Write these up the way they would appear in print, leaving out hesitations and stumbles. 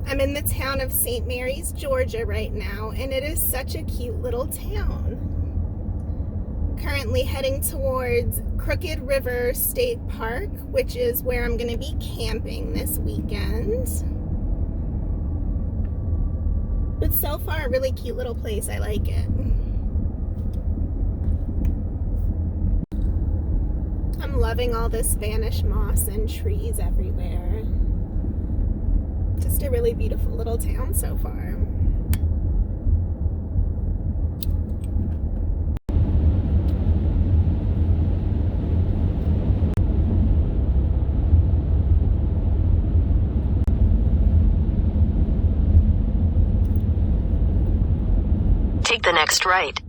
I'm in the town of St. Mary's, Georgia right now, and it is such a cute little town. Currently heading towards Crooked River State Park, which is where I'm going to be camping this weekend. But so far, a really cute little place. I like it. I'm loving all this Spanish moss and trees everywhere. Just a really beautiful little town so far. Take the next right.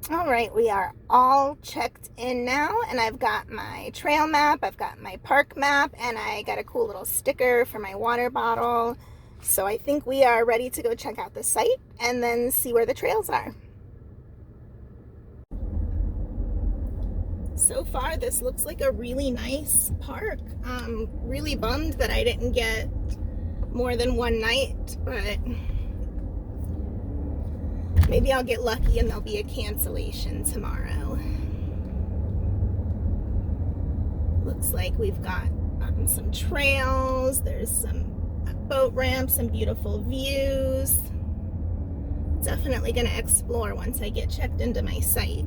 All right, we are all checked in now, and I've got my trail map, I've got my park map, and I got a cool little sticker for my water bottle. So I think we are ready to go check out the site and then see where the trails are. So far, this looks like a really nice park. I'm really bummed that I didn't get more than one night, but maybe I'll get lucky and there'll be a cancellation tomorrow. Looks like we've got some trails, there's some boat ramps, some beautiful views. Definitely gonna explore once I get checked into my site.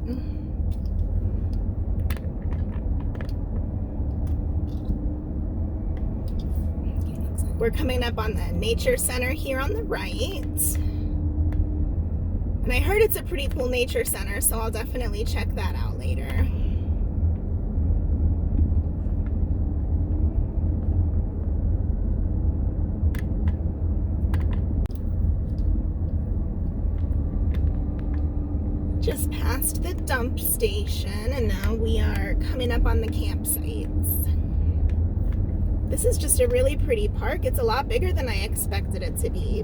We're coming up on the nature center here on the right. And I heard it's a pretty cool nature center, so I'll definitely check that out later. Just past the dump station, and now we are coming up on the campsites. This is just a really pretty park. It's a lot bigger than I expected it to be.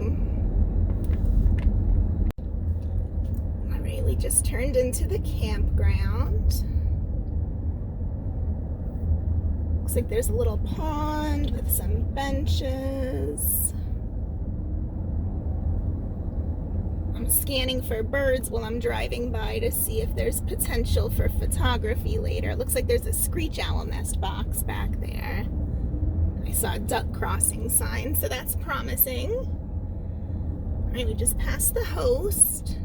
All right, we just turned into the campground. Looks like there's a little pond with some benches. I'm scanning for birds while I'm driving by to see if there's potential for photography later. It looks like there's a screech owl nest box back there. I saw a duck crossing sign, so that's promising. All right, we just passed the host.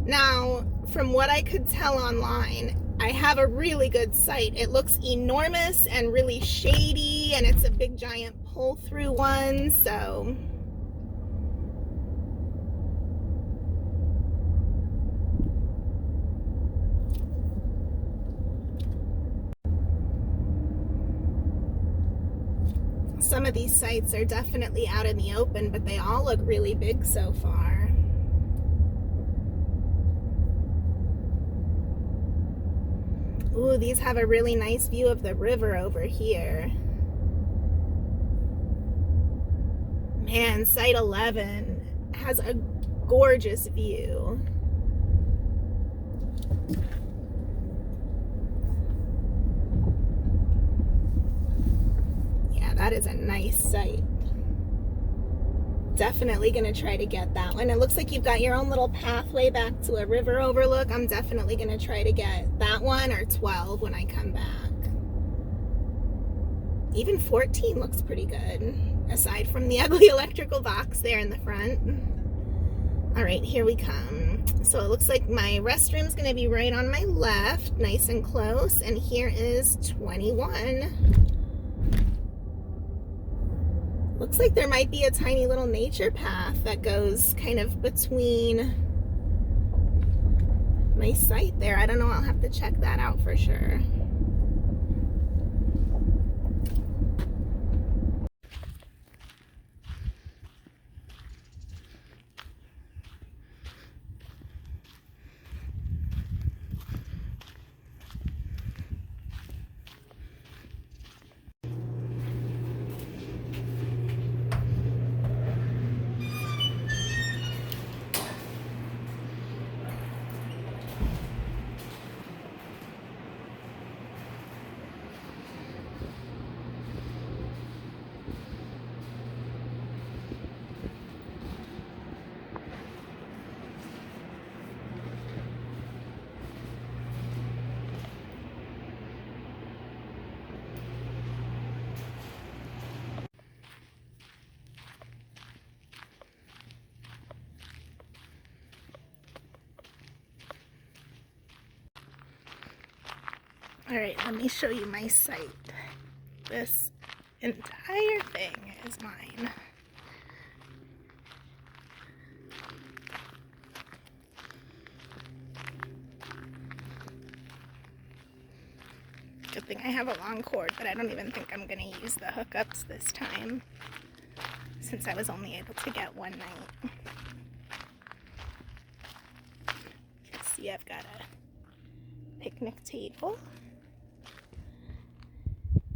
Now, from what I could tell online, I have a really good site. It looks enormous and really shady, and it's a big giant pull-through one, so some of these sites are definitely out in the open, but they all look really big so far. Ooh, these have a really nice view of the river over here. Man, site 11 has a gorgeous view. That is a nice site. Definitely gonna try to get that one. It looks like you've got your own little pathway back to a river overlook. I'm definitely gonna try to get that one, or 12 when I come back. Even 14 looks pretty good, aside from the ugly electrical box there in the front. All right, here we come. So it looks like my restroom's gonna be right on my left, nice and close, and here is 21. Looks like there might be a tiny little nature path that goes kind of between my site there. I don't know, I'll have to check that out for sure. All right, let me show you my site. This entire thing is mine. Good thing I have a long cord, but I don't even think I'm going to use the hookups this time, since I was only able to get one night. You can see I've got a picnic table.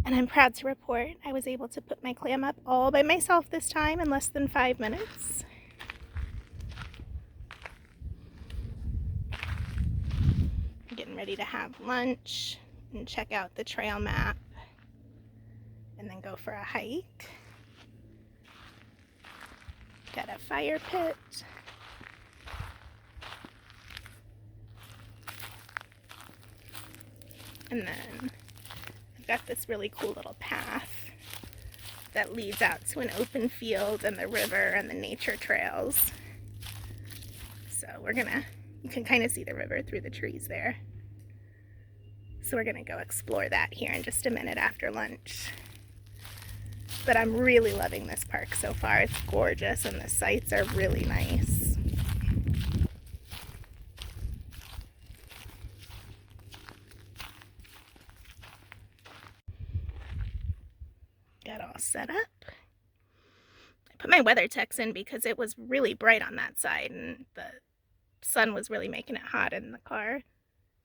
And I'm proud to report I was able to put my clam up all by myself this time in less than 5 minutes. I'm getting ready to have lunch and check out the trail map and then go for a hike. Got a fire pit. And then I've got this really cool little path that leads out to an open field and the river and the nature trails. So you can kind of see the river through the trees there. So we're gonna go explore that here in just a minute after lunch. But I'm really loving this park so far. It's gorgeous and the sights are really nice. Got all set up. I put my weather techs in because it was really bright on that side and the sun was really making it hot in the car.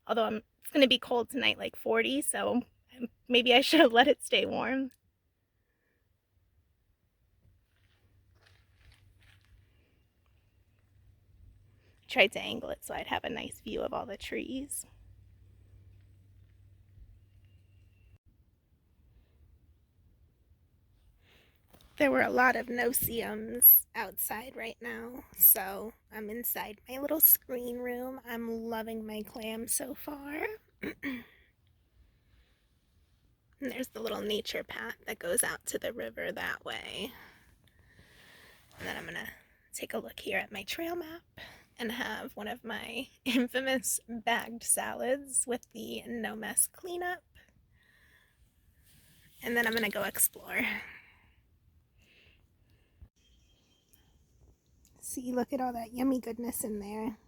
Although it's going to be cold tonight, like 40, so maybe I should have let it stay warm. I tried to angle it so I'd have a nice view of all the trees. There were a lot of no-see-ums outside right now, so I'm inside my little screen room. I'm loving my clam so far. And there's the little nature path that goes out to the river that way. And then I'm gonna take a look here at my trail map and have one of my infamous bagged salads with the no mess cleanup. And then I'm gonna go explore. See, look at all that yummy goodness in there.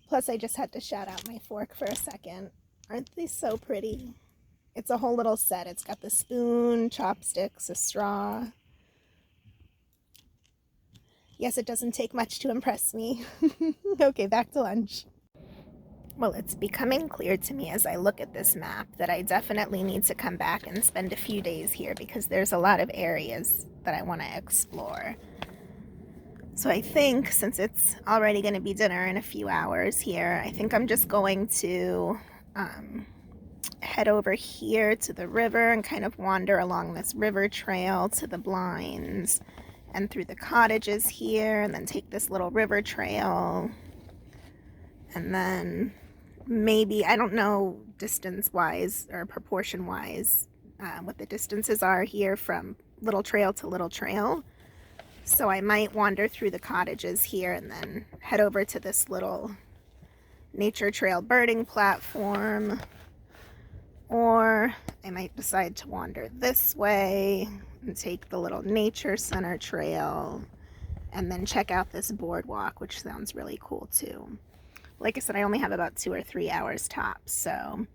Plus, I just had to shout out my fork for a second. Aren't they so pretty? It's a whole little set. It's got the spoon, chopsticks, a straw. Yes, it doesn't take much to impress me. Okay, back to lunch. Well, it's becoming clear to me as I look at this map that I definitely need to come back and spend a few days here because there's a lot of areas that I want to explore. So I think since it's already going to be dinner in a few hours here, I think I'm just going to head over here to the river and kind of wander along this river trail to the blinds and through the cottages here, and then take this little river trail. And then maybe, I don't know distance-wise or proportion-wise what the distances are here from little trail to little trail. So I might wander through the cottages here and then head over to this little nature trail birding platform. Or I might decide to wander this way and take the little nature center trail and then check out this boardwalk, which sounds really cool too. Like I said, I only have about 2 or 3 hours tops, so I'm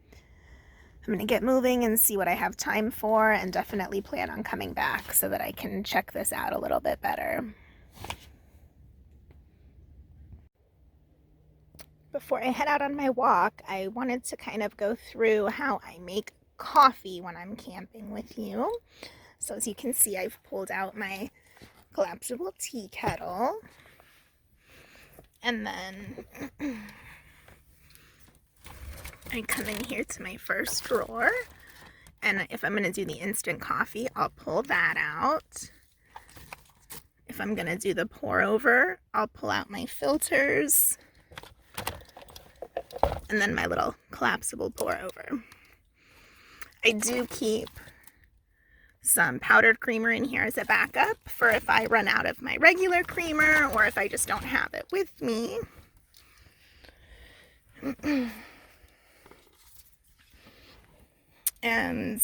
going to get moving and see what I have time for, and definitely plan on coming back so that I can check this out a little bit better. Before I head out on my walk, I wanted to kind of go through how I make coffee when I'm camping with you. So as you can see, I've pulled out my collapsible tea kettle. And then I come in here to my first drawer, and if I'm going to do the instant coffee, I'll pull that out. If I'm going to do the pour over, I'll pull out my filters, and then my little collapsible pour over. I do keep some powdered creamer in here as a backup for if I run out of my regular creamer or if I just don't have it with me. and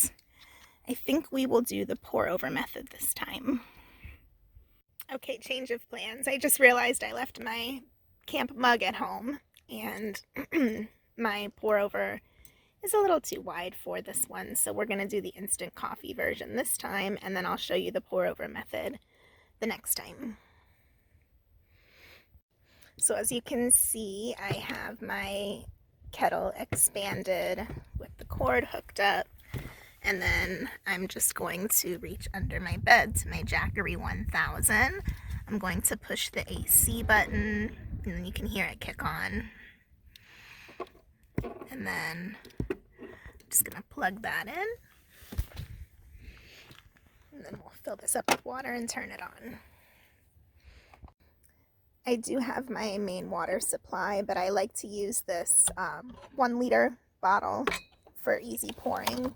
I think we will do the pour over method this time. Okay, change of plans. I just realized I left my camp mug at home, and my pour over is a little too wide for this one, so we're going to do the instant coffee version this time, and then I'll show you the pour over method the next time. So as you can see, I have my kettle expanded with the cord hooked up, and then I'm just going to reach under my bed to my Jackery 1000. I'm going to push the AC button, and then you can hear it kick on. And then I'm just going to plug that in. And then we'll fill this up with water and turn it on. I do have my main water supply, but I like to use this 1 liter bottle for easy pouring.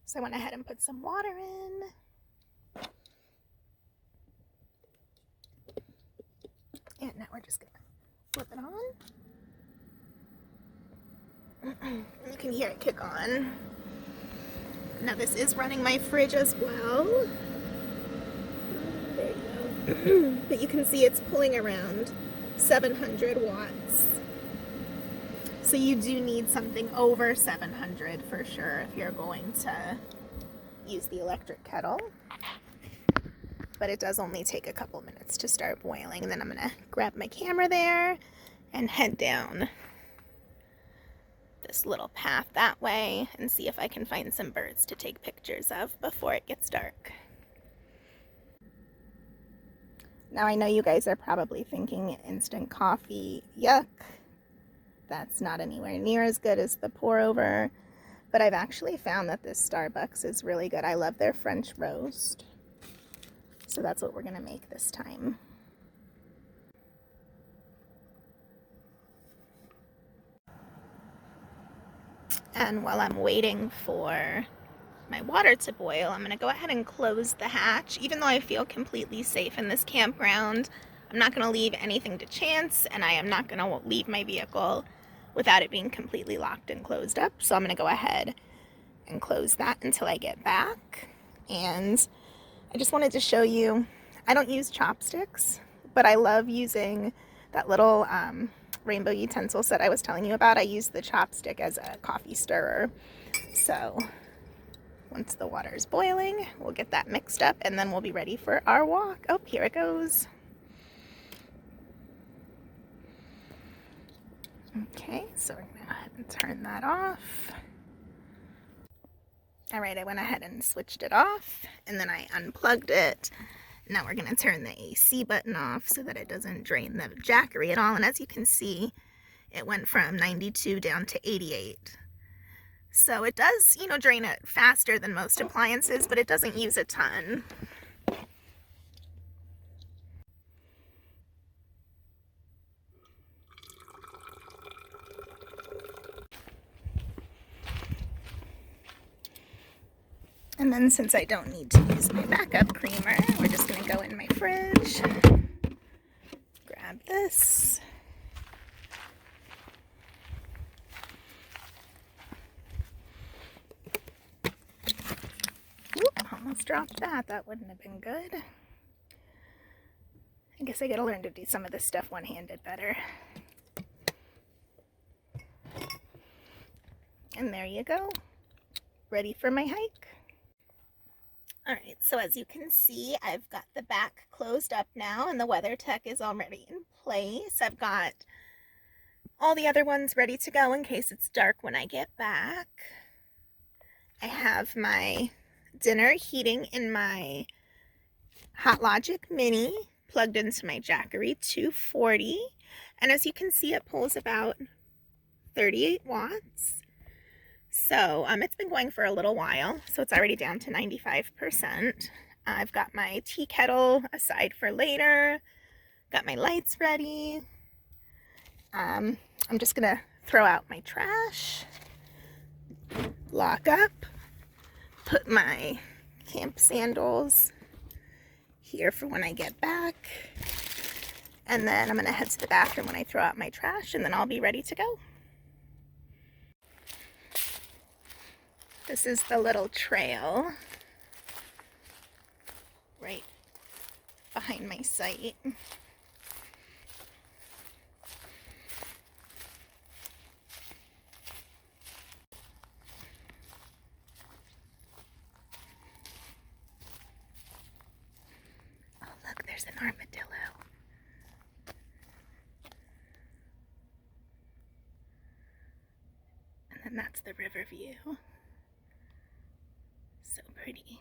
So I went ahead and put some water in. And now we're just gonna flip it on. You can hear it kick on. Now this is running my fridge as well. There you go. But you can see it's pulling around 700 watts. So you do need something over 700 for sure if you're going to use the electric kettle. But it does only take a couple minutes to start boiling. And then I'm gonna grab my camera there and head down this little path that way and see if I can find some birds to take pictures of before it gets dark. Now I know you guys are probably thinking instant coffee, yuck. That's not anywhere near as good as the pour over, but I've actually found that this Starbucks is really good. I love their French roast. So that's what we're gonna make this time. And while I'm waiting for my water to boil, I'm gonna go ahead and close the hatch. Even though I feel completely safe in this campground, I'm not gonna leave anything to chance, and I am not gonna leave my vehicle without it being completely locked and closed up. So I'm gonna go ahead and close that until I get back. And I just wanted to show you, I don't use chopsticks, but I love using that little rainbow utensil set I was telling you about. I use the chopstick as a coffee stirrer. So once the water is boiling, we'll get that mixed up and then we'll be ready for our walk. Oh, here it goes. Okay, so we're gonna go ahead and turn that off. All right, I went ahead and switched it off and then I unplugged it. Now we're gonna turn the AC button off so that it doesn't drain the Jackery at all. And as you can see, it went from 92 down to 88. So it does, you know, drain it faster than most appliances, but it doesn't use a ton. And then since I don't need to use my backup creamer, we're just gonna go in my fridge, grab this. Oop, almost dropped that. That wouldn't have been good. I guess I gotta learn to do some of this stuff one-handed better. And there you go. Ready for my hike. All right, so as you can see, I've got the back closed up now and the weather tech is already in place. I've got all the other ones ready to go in case it's dark when I get back. I have my dinner heating in my Hot Logic Mini plugged into my Jackery 240. And as you can see, it pulls about 38 watts. So it's been going for a little while, so it's already down to 95%. I've got my tea kettle aside for later, got my lights ready. I'm just gonna throw out my trash, lock up, put my camp sandals here for when I get back, and then I'm gonna head to the bathroom when I throw out my trash, and then I'll be ready to go. This is the little trail right behind my site. Oh, look, there's an armadillo. And then that's the river view. So pretty.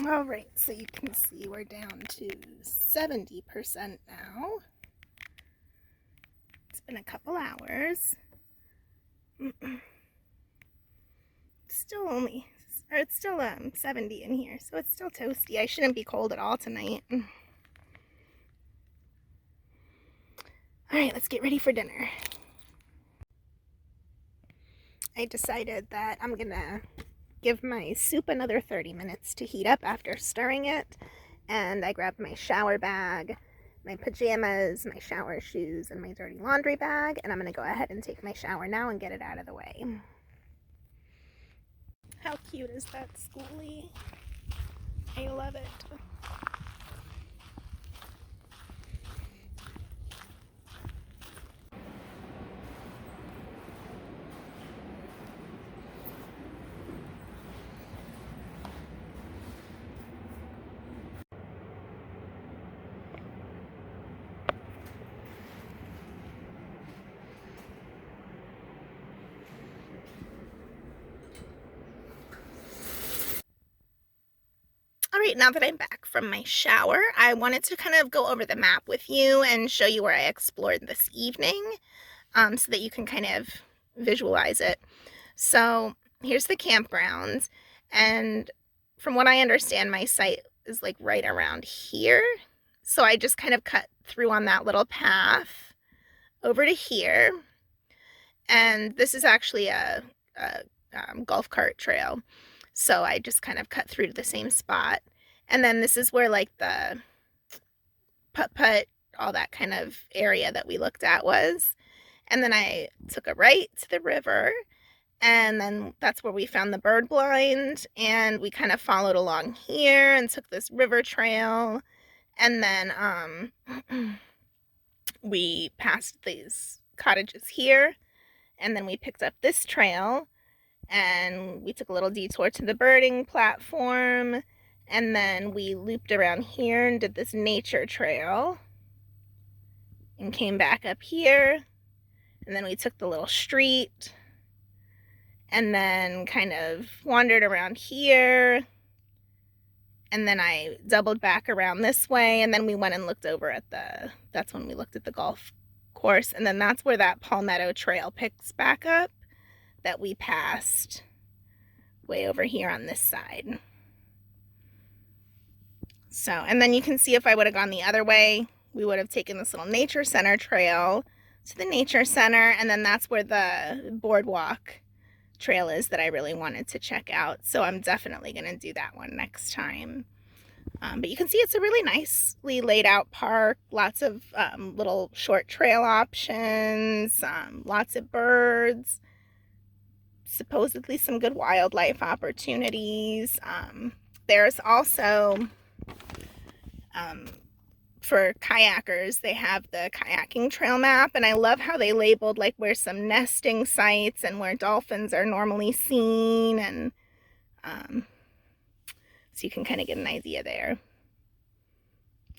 All right, so you can see we're down to 70% now. It's been a couple hours. It's still 70 in here, so it's still toasty. I shouldn't be cold at all tonight. All right, let's get ready for dinner. I decided that I'm gonna give my soup another 30 minutes to heat up after stirring it, and I grabbed my shower bag, my pajamas, my shower shoes, and my dirty laundry bag, and I'm gonna go ahead and take my shower now and get it out of the way. How cute is that schoolie? I love it. All right, now that I'm back from my shower, I wanted to kind of go over the map with you and show you where I explored this evening, so that you can kind of visualize it. So here's the campgrounds, and from what I understand, my site is like right around here. So I just kind of cut through on that little path over to here, and this is actually a golf cart trail. So I just kind of cut through to the same spot. And then this is where like the putt-putt, all that kind of area that we looked at was. And then I took a right to the river, and then that's where we found the bird blind, and we kind of followed along here and took this river trail. And then we passed these cottages here, and then we picked up this trail, and we took a little detour to the birding platform, and then we looped around here and did this nature trail and came back up here, and then we took the little street and then kind of wandered around here, and then I doubled back around this way, and then we went and looked over at that's when we looked at the golf course, and then that's where that Palmetto Trail picks back up that we passed way over here on this side. So, and then you can see if I would have gone the other way, we would have taken this little nature center trail to the nature center, and then that's where the boardwalk trail is that I really wanted to check out. So I'm definitely going to do that one next time. But you can see it's a really nicely laid out park, lots of little short trail options, lots of birds, supposedly some good wildlife opportunities. There's also, for kayakers, they have the kayaking trail map, and I love how they labeled like where some nesting sites and where dolphins are normally seen, and so you can kind of get an idea there.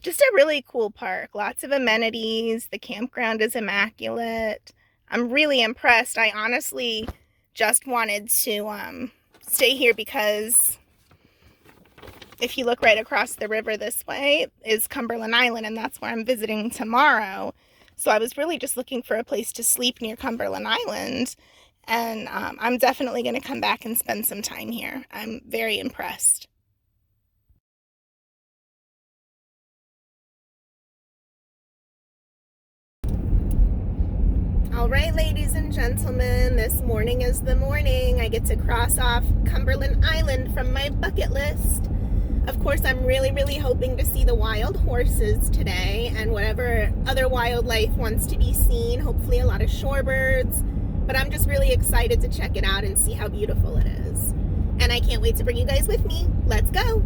Just a really cool park, lots of amenities. The campground is immaculate. I'm really impressed. I honestly just wanted to stay here because if you look right across the river this way is Cumberland Island, and that's where I'm visiting tomorrow. So I was really just looking for a place to sleep near Cumberland Island, and I'm definitely going to come back and spend some time here. I'm very impressed. All right, ladies and gentlemen, this morning is the morning I get to cross off Cumberland Island from my bucket list. Of course, I'm really, really hoping to see the wild horses today and whatever other wildlife wants to be seen, hopefully a lot of shorebirds, but I'm just really excited to check it out and see how beautiful it is. And I can't wait to bring you guys with me. Let's go!